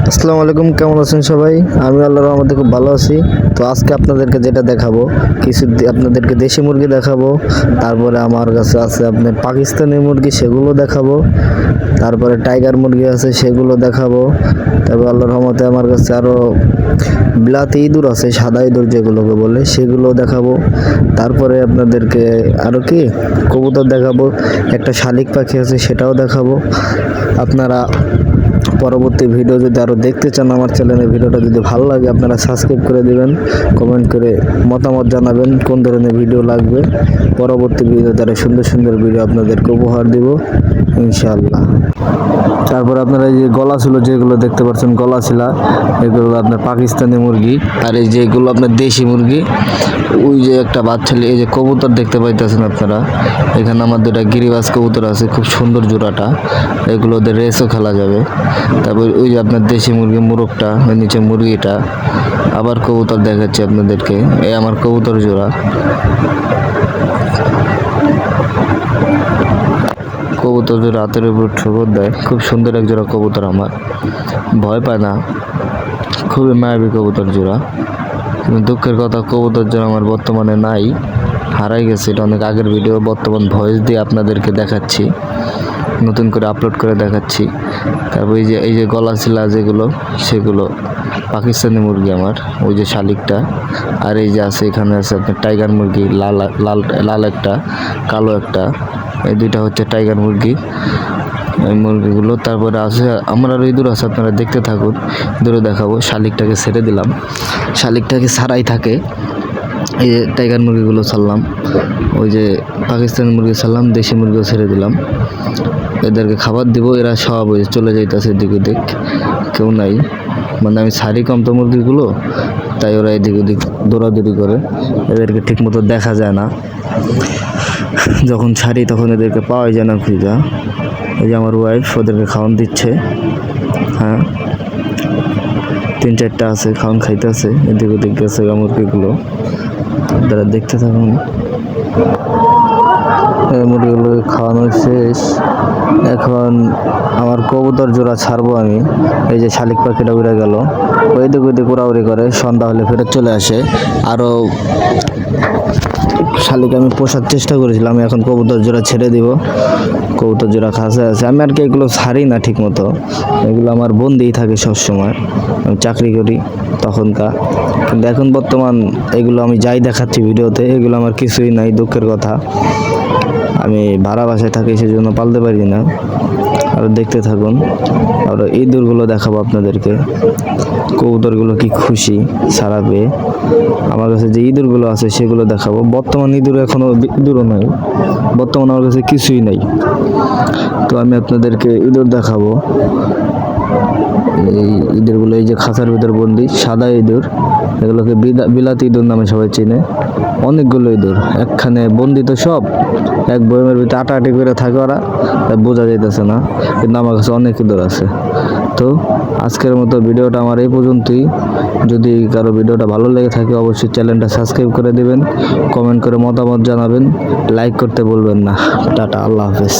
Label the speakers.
Speaker 1: আসসালামু আলাইকুম, কেমন আছেন সবাই? আমি আল্লাহর রহমতে খুব ভালো আছি। তো আজকে আপনাদেরকে যেটা দেখাবো, আপনাদেরকে দেশি মুরগি দেখাবো। তারপরে আমার কাছে আছে আপনার পাকিস্তানি মুরগি, সেগুলো দেখাবো। তারপরে টাইগার মুরগি আছে, সেগুলো দেখাবো। তারপর আল্লাহর রহমতে আমার কাছে আরও বিলাতি ইঁদুর আছে, সাদা ইঁদুর যেগুলোকে বলে, সেগুলো দেখাবো। তারপরে আপনাদেরকে আরও কি কবুতর দেখাবো। একটা শালিক পাখি আছে, সেটাও দেখাবো। আপনারা পরবর্তী ভিডিও যদি আরও দেখতে চান আমার চ্যানেলের ভিডিওটা যদি ভালো লাগে, আপনারা সাবস্ক্রাইব করে দিবেন, কমেন্ট করে মতামত জানাবেন কোন ধরনের ভিডিও লাগবে। পরবর্তী ভিডিওতে আরও সুন্দর সুন্দর ভিডিও আপনাদেরকে উপহার দিব ইনশাআল্লাহ। তারপর আপনারা এই যে গলা ছিল যেগুলো দেখতে পাচ্ছেন, গলা ছিলা, এগুলো আপনার পাকিস্তানি মুরগি। আর এই যে এগুলো আপনার দেশি মুরগি। ওই যে একটা বাচ্চা, এই যে কবুতর দেখতে পাইতেছেন আপনারা, এখানে আমার দুটা গিরিবাজ কবুতর আছে, খুব সুন্দর জোড়াটা। এগুলো ওদের রেসও খেলা যাবে। তারপর ওই যে আপনার দেশি মুরগি, মুরগটা, নিচে মুরগিটা। আবার কবুতর দেখাচ্ছি আপনাদেরকে, এই আমার কবুতর জোড়া। কবুতর জোড়া হাতের উপর ঠোকর দেয়, খুব সুন্দর এক জোড়া কবুতর আমার, ভয় পায় না, খুবই মায়াবী কবুতর জোড়া। দুঃখের কথা, কবুতর জোড়া আমার বর্তমানে নাই, হারাই গেছে। এটা অনেক আগের ভিডিও, বর্তমান ভয়েস দিয়ে আপনাদেরকে দেখাচ্ছি, নতুন করে আপলোড করে দেখাচ্ছি। তারপর এই যে গলা ছিলা যেগুলো, সেগুলো পাকিস্তানি মুরগি আমার, ওই যে শালিকটা। আর এই যে আছে, এখানে আছে আপনার টাইগার মুরগি, লাল লাল লাল একটা, কালো একটা, এই দুইটা হচ্ছে টাইগার মুরগি, এই মুরগিগুলো। তারপরে আছে আমার আরও ইঁদুর আছে, আপনারা দেখতে থাকুন, ইঁদুরও দেখাবো। শালিকটাকে ছেড়ে দিলাম, শালিকটাকে ছাড়াই থাকে। এই যে টাইগার মুরগিগুলো ছাড়লাম, ওই যে পাকিস্তানি মুরগি ছাড়লাম, দেশি মুরগিও ছেড়ে দিলাম। এদেরকে খাবার দিব, এরা সব ওই চলে যাইতেছে এদিক ওদিক, কেউ নাই। মানে আমি ছাড়ি কম তো মুরগিগুলো, তাই ওরা এদিক ওদিক দৌড়াদৌড়ি করে, এদেরকে ঠিক মতো দেখা যায় না। যখন ছাড়ি তখন এদেরকে পাওয়া যায় না খুঁজা। এই যে আমার ওয়াইফ ওদেরকে খাওয়ান দিচ্ছে, হ্যাঁ, 3-4টা আছে, খাওয়ান খাইতেছে, এদিক ওদিক গেছে মুরগিগুলো। আপনারা দেখতে থাকুন। মুরগিগুলো খাওয়ানো শেষ, এখন আমার কবুতর জোড়া ছাড়বো আমি। এই যে শালিক পাখিটা উড়ে গেল, ওই দিক ওইদিক উড়াউড়ি করে, সন্ধ্যা হলে ফেরত চলে আসে। আরও শালিক আমি পোষার চেষ্টা করেছিলাম, এখন কবুতর জোড়া ছেড়ে দিব। কবুতর জোড়া খাঁচায় আছে, আমি আর কি এগুলো ছাড়ি না ঠিক মতো, এগুলো আমার বন্দিই থাকে সবসময়। আমি চাকরি করি তখনকার, কিন্তু এখন বর্তমান এগুলো আমি যাই দেখাচ্ছি ভিডিওতে, এগুলো আমার কিছুই নাই, দুঃখের কথা। আমি ভাড়া বাসায় থাকি, সেজন্য পালতে পারি না। আর দেখতে থাকুন, আর ইঁদুরগুলো দেখাবো আপনাদেরকে। কবুতরগুলো কি খুশি ছাড়া পেয়ে। আমার কাছে যে ইঁদুরগুলো আছে সেগুলো দেখাবো। বর্তমান ইঁদুর এখনো ইঁদুরও নাই, বর্তমান আমার কাছে কিছুই নাই। তো আমি আপনাদেরকে ইঁদুর দেখাবো। এই ইঁদুরগুলো এই যে খাঁচার ভিতর বন্দি, সাদা ইঁদুর, এগুলোকে বিলাতি ইঁদুর নামে সবাই চিনে। অনেকগুলো ইঁদুর একখানে বন্দি, তো সব এক বয়মের ভিতরে আটাআটি করে থাকে, ওরা বোঝা যাইতেছে না, কিন্তু আমার কাছে অনেক ইঁদুর আছে। তো আজকের মতো ভিডিওটা আমার এই পর্যন্তই। যদি কারো ভিডিওটা ভালো লেগে থাকে অবশ্যই চ্যানেলটা সাবস্ক্রাইব করে দেবেন, কমেন্ট করে মতামত জানাবেন, লাইক করতে বলবেন না। টাটা, আল্লাহ হাফেজ।